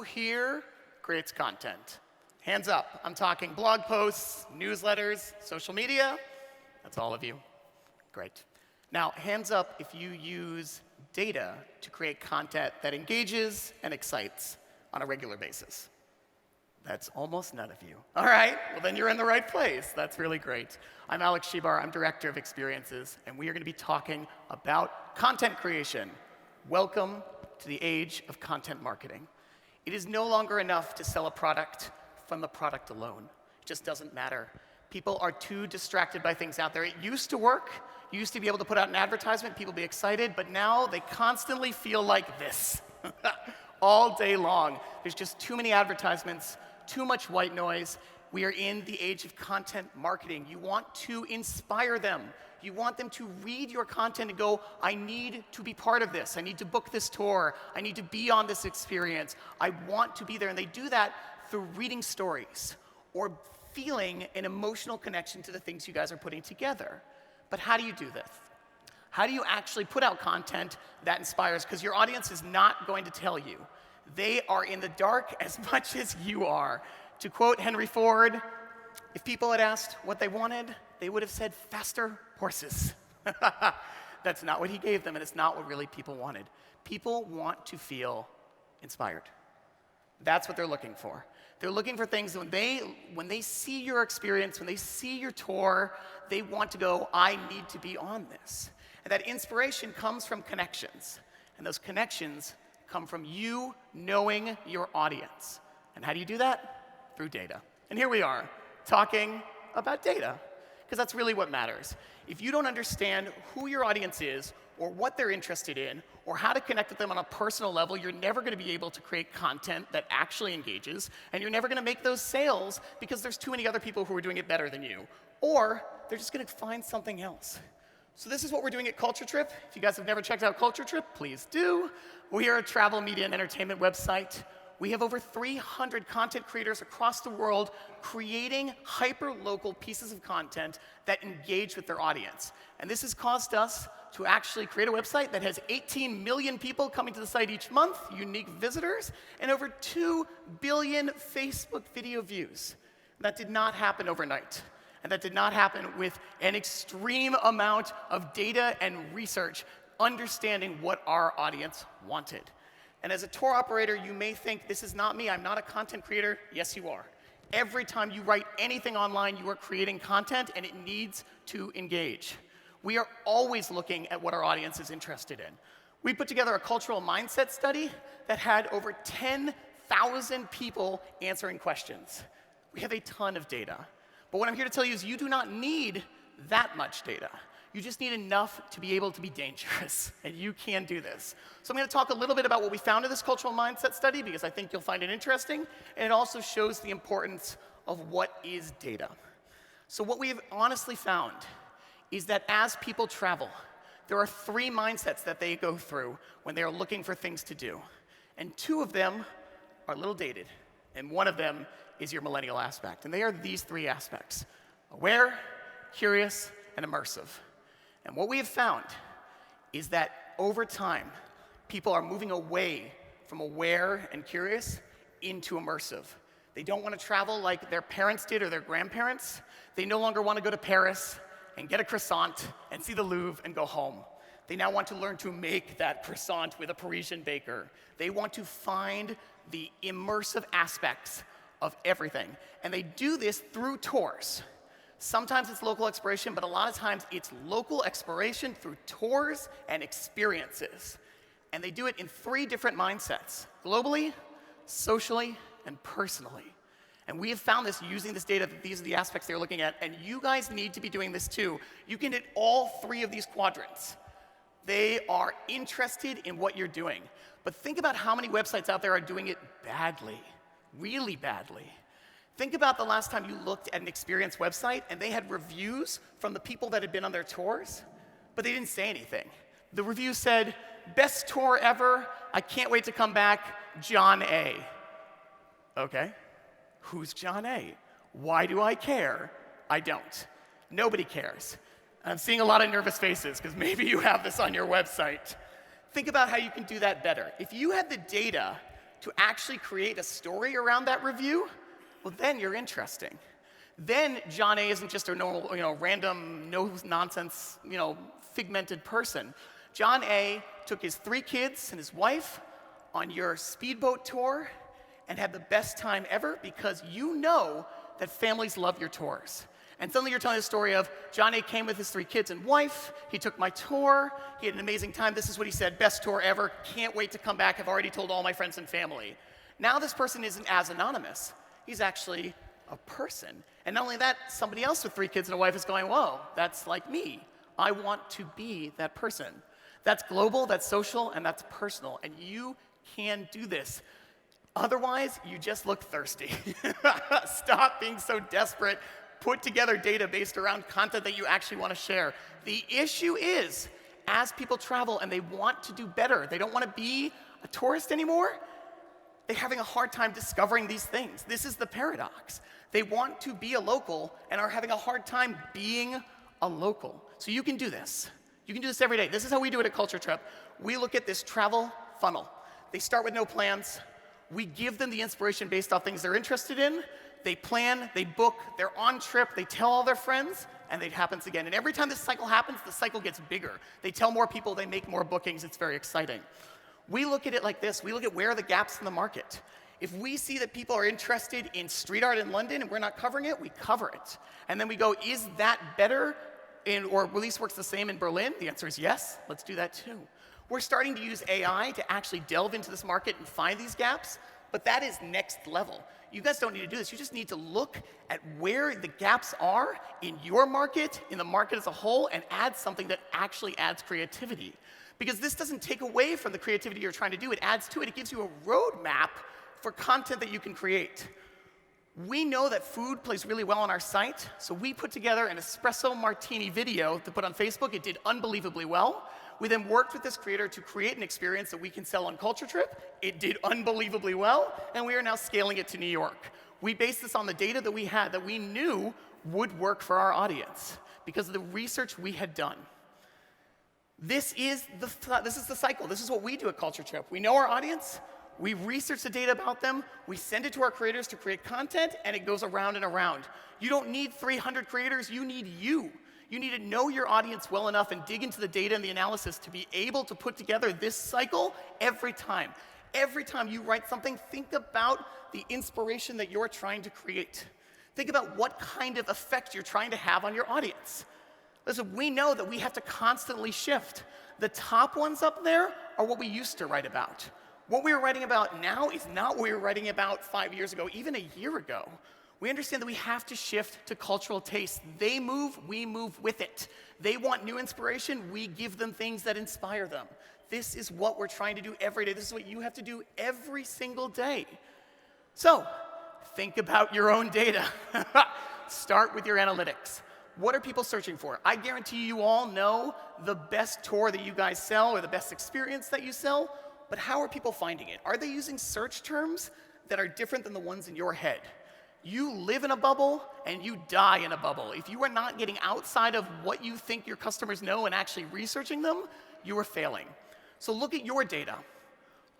here creates content? Hands up. I'm talking blog posts, newsletters, social media. That's all of you. Great. Now, hands up if you use data to create content that engages and excites on a regular basis. That's almost none of you. All right, well then you're in the right place. That's really great. I'm Alex Shebar, I'm Director of Experiences, and we are gonna be talking about content creation. Welcome to the age of content marketing. It is no longer enough to sell a product from the product alone. It just doesn't matter. People are too distracted by things out there. It used to work. You used to be able to put out an advertisement, people be excited, but now they constantly feel like this all day long. There's just too many advertisements, too much white noise. We are in the age of content marketing. You want to inspire them. You want them to read your content and go, I need to be part of this. I need to book this tour. I need to be on this experience. I want to be there. And they do that through reading stories or feeling an emotional connection to the things you guys are putting together. But how do you do this? How do you actually put out content that inspires? Because your audience is not going to tell you. They are in the dark as much as you are. To quote Henry Ford, if people had asked what they wanted, they would have said faster horses. That's not what he gave them, and it's not what really people wanted. People want to feel inspired. That's what they're looking for. They're looking for things when they see your experience, when they see your tour, they want to go, I need to be on this. And that inspiration comes from connections. And those connections come from you knowing your audience. And how do you do that? Through data. And here we are, talking about data, because that's really what matters. If you don't understand who your audience is, or what they're interested in, or how to connect with them on a personal level, you're never going to be able to create content that actually engages, and you're never going to make those sales because there's too many other people who are doing it better than you. Or they're just going to find something else. So this is what we're doing at Culture Trip. If you guys have never checked out Culture Trip, please do. We are a travel, media, and entertainment website. We have over 300 content creators across the world creating hyper-local pieces of content that engage with their audience. And this has caused us to actually create a website that has 18 million people coming to the site each month, unique visitors, and over 2 billion Facebook video views. That did not happen overnight. And that did not happen with an extreme amount of data and research, understanding what our audience wanted. And as a tour operator, you may think, this is not me, I'm not a content creator. Yes, you are. Every time you write anything online, you are creating content, and it needs to engage. We are always looking at what our audience is interested in. We put together a cultural mindset study that had over 10,000 people answering questions. We have a ton of data. But what I'm here to tell you is you do not need that much data. You just need enough to be able to be dangerous, and you can do this. So I'm going to talk a little bit about what we found in this cultural mindset study, because I think you'll find it interesting, and it also shows the importance of what is data. So what we have honestly found is that as people travel, there are 3 mindsets that they go through when they are looking for things to do. And 2 of them are a little dated, and one of them is your millennial aspect. And they are these 3 aspects: aware, curious, and immersive. And what we have found is that over time, people are moving away from aware and curious into immersive. They don't want to travel like their parents did or their grandparents. They no longer want to go to Paris and get a croissant and see the Louvre and go home. They now want to learn to make that croissant with a Parisian baker. They want to find the immersive aspects of everything. And they do this through tours. Sometimes it's local exploration, but a lot of times it's local exploration through tours and experiences. And they do it in 3 different mindsets: globally, socially, and personally. And we have found this using this data, that these are the aspects they're looking at, and you guys need to be doing this too. You can hit all 3 of these quadrants. They are interested in what you're doing. But think about how many websites out there are doing it badly, really badly. Think about the last time you looked at an experience website and they had reviews from the people that had been on their tours, but they didn't say anything. The review said, best tour ever, I can't wait to come back, John A. Okay, who's John A? Why do I care? I don't. Nobody cares. I'm seeing a lot of nervous faces because maybe you have this on your website. Think about how you can do that better. If you had the data to actually create a story around that review, well, then you're interesting. Then John A. isn't just a normal, random, no-nonsense, figmented person. John A. took his 3 kids and his wife on your speedboat tour and had the best time ever because you know that families love your tours. And suddenly you're telling the story of John A. came with his 3 kids and wife. He took my tour. He had an amazing time. This is what he said, best tour ever. Can't wait to come back. I've already told all my friends and family. Now this person isn't as anonymous. He's actually a person. And not only that, somebody else with 3 kids and a wife is going, whoa, that's like me. I want to be that person. That's global, that's social, and that's personal. And you can do this. Otherwise, you just look thirsty. Stop being so desperate. Put together data based around content that you actually want to share. The issue is, as people travel and they want to do better, they don't want to be a tourist anymore, they're having a hard time discovering these things. This is the paradox. They want to be a local and are having a hard time being a local. So you can do this. You can do this every day. This is how we do it at Culture Trip. We look at this travel funnel. They start with no plans. We give them the inspiration based off things they're interested in. They plan, they book, they're on trip, they tell all their friends, and it happens again. And every time this cycle happens, the cycle gets bigger. They tell more people, they make more bookings. It's very exciting. We look at it like this. We look at where are the gaps in the market. If we see that people are interested in street art in London and we're not covering it, we cover it. And then we go, is that better or at least works the same in Berlin? The answer is yes. Let's do that too. We're starting to use AI to actually delve into this market and find these gaps, but that is next level. You guys don't need to do this. You just need to look at where the gaps are in your market, in the market as a whole, and add something that actually adds creativity. Because this doesn't take away from the creativity you're trying to do. It adds to it. It gives you a roadmap for content that you can create. We know that food plays really well on our site, so we put together an espresso martini video to put on Facebook. It did unbelievably well. We then worked with this creator to create an experience that we can sell on Culture Trip. It did unbelievably well, and we are now scaling it to New York. We based this on the data that we had that we knew would work for our audience because of the research we had done. This is the cycle. This is what we do at Culture Trip. We know our audience. We research the data about them. We send it to our creators to create content, and it goes around and around. You don't need 300 creators. You need you. You need to know your audience well enough and dig into the data and the analysis to be able to put together this cycle every time. Every time you write something, think about the inspiration that you're trying to create. Think about what kind of effect you're trying to have on your audience. Listen, we know that we have to constantly shift. The top ones up there are what we used to write about. What we are writing about now is not what we were writing about 5 years ago, even a year ago. We understand that we have to shift to cultural taste. They move, we move with it. They want new inspiration, we give them things that inspire them. This is what we're trying to do every day. This is what you have to do every single day. So, think about your own data. Start with your analytics. What are people searching for? I guarantee you all know the best tour that you guys sell or the best experience that you sell, but how are people finding it? Are they using search terms that are different than the ones in your head? You live in a bubble and you die in a bubble. If you are not getting outside of what you think your customers know and actually researching them, you are failing. So look at your data.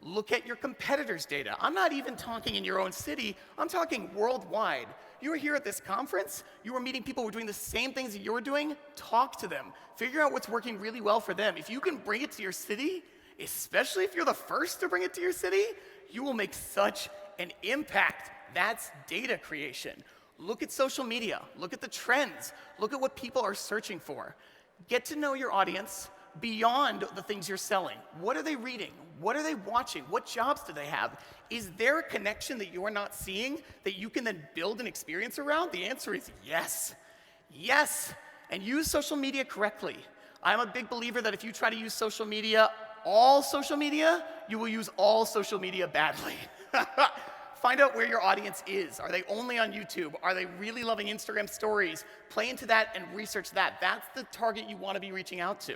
Look at your competitors' data. I'm not even talking in your own city. I'm talking worldwide. You are here at this conference. You are meeting people who are doing the same things that you're doing. Talk to them. Figure out what's working really well for them. If you can bring it to your city, especially if you're the first to bring it to your city, you will make such an impact. That's data creation. Look at social media. Look at the trends. Look at what people are searching for. Get to know your audience beyond the things you're selling. What are they reading? What are they watching? What jobs do they have? Is there a connection that you're not seeing that you can then build an experience around? The answer is yes. Yes. And use social media correctly. I'm a big believer that if you try to use social media, all social media, you will use all social media badly. Find out where your audience is. Are they only on YouTube? Are they really loving Instagram stories? Play into that and research that. That's the target you want to be reaching out to.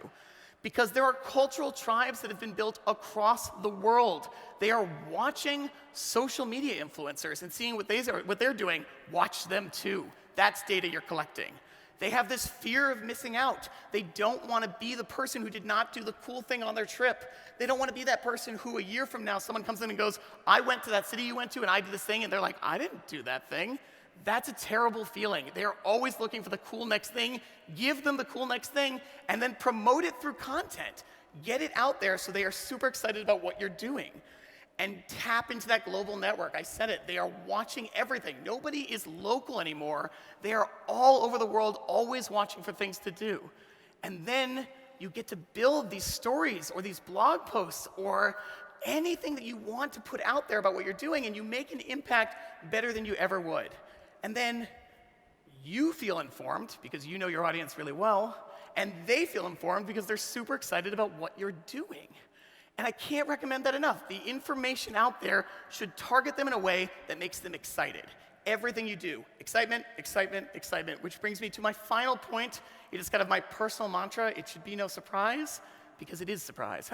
Because there are cultural tribes that have been built across the world. They are watching social media influencers and seeing what they're doing. Watch them too. That's data you're collecting. They have this fear of missing out. They don't want to be the person who did not do the cool thing on their trip. They don't want to be that person who a year from now someone comes in and goes, I went to that city you went to and I did this thing, and they're like, I didn't do that thing. That's a terrible feeling. They're always looking for the cool next thing. Give them the cool next thing and then promote it through content. Get it out there so they are super excited about what you're doing. And tap into that global network. I said it, they are watching everything. Nobody is local anymore. They are all over the world, always watching for things to do. And then you get to build these stories or these blog posts or anything that you want to put out there about what you're doing, and you make an impact better than you ever would. And then you feel informed because you know your audience really well, and they feel informed because they're super excited about what you're doing. And I can't recommend that enough. The information out there should target them in a way that makes them excited. Everything you do, excitement, excitement, excitement, which brings me to my final point. It is kind of my personal mantra. It should be no surprise, because it is surprise.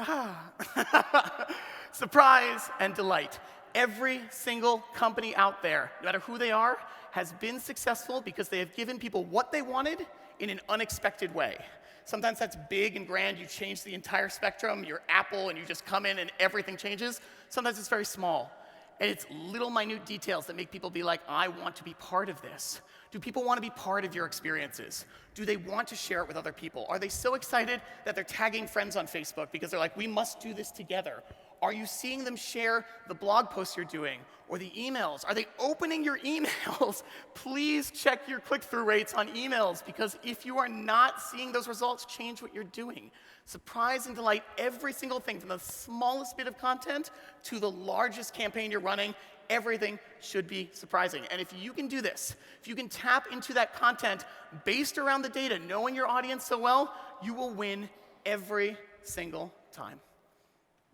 Surprise and delight. Every single company out there, no matter who they are, has been successful because they have given people what they wanted in an unexpected way. Sometimes that's big and grand. You change the entire spectrum. You're Apple, and you just come in and everything changes. Sometimes it's very small. And it's little minute details that make people be like, I want to be part of this. Do people want to be part of your experiences? Do they want to share it with other people? Are they so excited that they're tagging friends on Facebook because they're like, we must do this together? Are you seeing them share the blog posts you're doing or the emails? Are they opening your emails? Please check your click-through rates on emails, because if you are not seeing those results, change what you're doing. Surprise and delight every single thing, from the smallest bit of content to the largest campaign you're running. Everything should be surprising. And if you can do this, if you can tap into that content based around the data, knowing your audience so well, you will win every single time.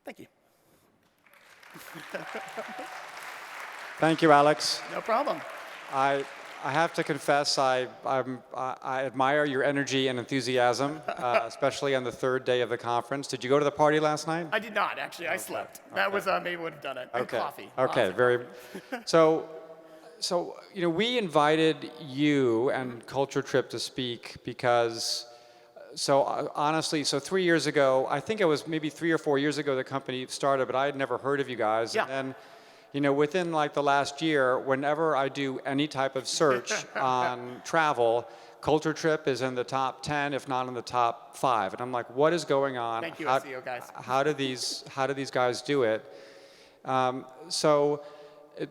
Thank you. Thank you, Alex. No problem. I have to confess, I admire your energy and enthusiasm, especially on the third day of the conference. Did you go to the party last night? I did not, actually. I slept. That was, maybe would have done it. And coffee. Okay, very. So, you know, we invited you and Culture Trip to speak because, honestly, 3 years ago, I think it was maybe 3 or 4 years ago the company started, but I had never heard of you guys. Yeah. And then, you know, within like the last year, whenever I do any type of search on travel, Culture Trip is in the top 10, if not in the top 5. And I'm like, what is going on? Thank you, SEO guys. How do these guys do it?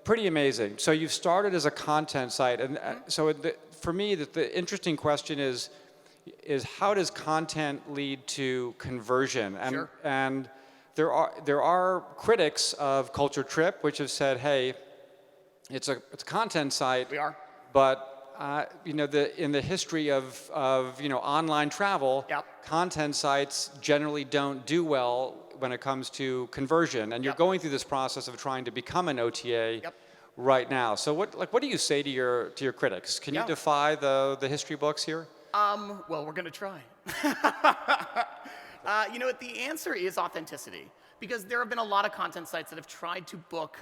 Pretty amazing. So you've started as a content site, and for me, the interesting question is how does content lead to conversion? And Sure. And there are critics of Culture Trip which have said, hey, it's a content site. We are. But you know, in the history of you know, online travel, Yep. content sites generally don't do well when it comes to conversion. And you're Yep. going through this process of trying to become an OTA Yep. right now. So what do you say to your critics? Can you Yeah. defy the history books here? Well, we're going to try. You know what? The answer is authenticity, because there have been a lot of content sites that have tried to book,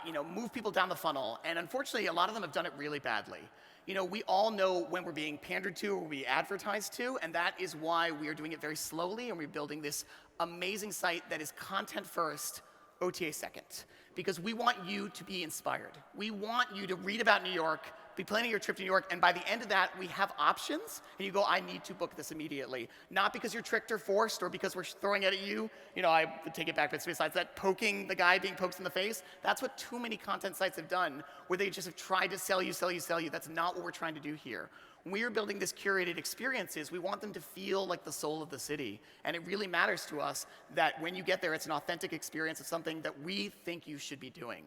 you know, move people down the funnel, and unfortunately, a lot of them have done it really badly. You know, we all know when we're being pandered to or we advertised to, and that is why we are doing it very slowly, and we're building this amazing site that is content first, OTA second, because we want you to be inspired. We want you to read about New York, be planning your trip to New York, and by the end of that, we have options, and you go, I need to book this immediately. Not because you're tricked or forced, or because we're throwing it at you. You know, I would take it back, but besides that, poking the guy being poked in the face, that's what too many content sites have done, where they just have tried to sell you, sell you, sell you. That's not what we're trying to do here. When we are building this curated experiences, we want them to feel like the soul of the city. And it really matters to us that when you get there, it's an authentic experience of something that we think you should be doing.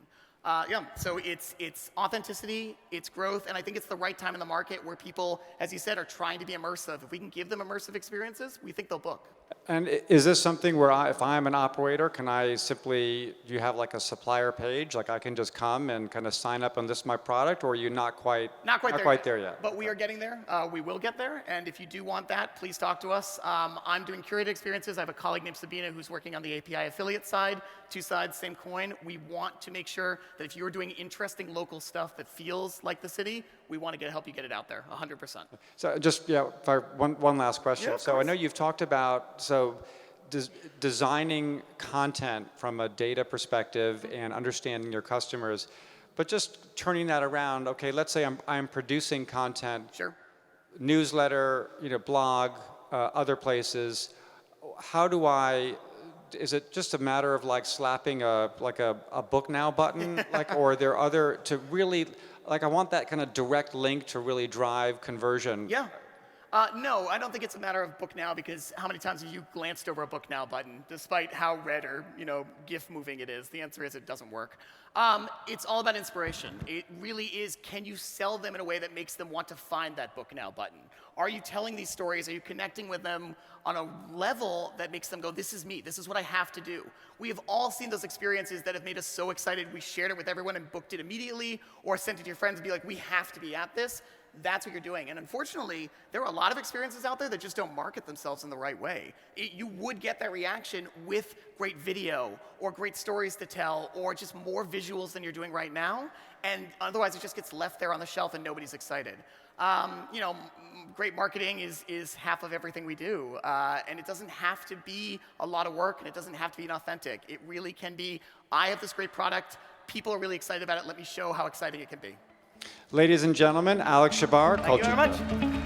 So it's authenticity, it's growth, and I think it's the right time in the market where people, as you said, are trying to be immersive. If we can give them immersive experiences, we think they'll book. And is this something where if I'm an operator, can I simply, do you have like a supplier page? Like I can just come and kind of sign up on this my product, or are you not quite there yet? But we are getting there. We will get there. And if you do want that, please talk to us. I'm doing curated experiences. I have a colleague named Sabina who's working on the API affiliate side. Two sides, same coin. We want to make sure that if you're doing interesting local stuff that feels like the city, we want to help you get it out there, 100%. So just, one last question. Yeah, of So I course. know you've talked about, designing content from a data perspective and understanding your customers, but just turning that around, okay, let's say I'm producing content, Sure. newsletter, blog, other places. How do is it just a matter of like slapping a book now button, or are there other, to really, I want that kind of direct link to really drive conversion? Yeah. No, I don't think it's a matter of book now, because how many times have you glanced over a book now button, despite how red or GIF moving it is? The answer is it doesn't work. It's all about inspiration. It really is. Can you sell them in a way that makes them want to find that book now button? Are you telling these stories? Are you connecting with them on a level that makes them go, this is me, this is what I have to do? We have all seen those experiences that have made us so excited we shared it with everyone and booked it immediately, or sent it to your friends and be like, we have to be at this. That's what you're doing. And unfortunately, there are a lot of experiences out there that just don't market themselves in the right way. You would get that reaction with great video or great stories to tell or just more visuals than you're doing right now. And otherwise, it just gets left there on the shelf and nobody's excited. Great marketing is half of everything we do. And it doesn't have to be a lot of work, and it doesn't have to be inauthentic. It really can be, I have this great product, people are really excited about it, let me show how exciting it can be. Ladies and gentlemen, Alex Shebar, Thank you very much.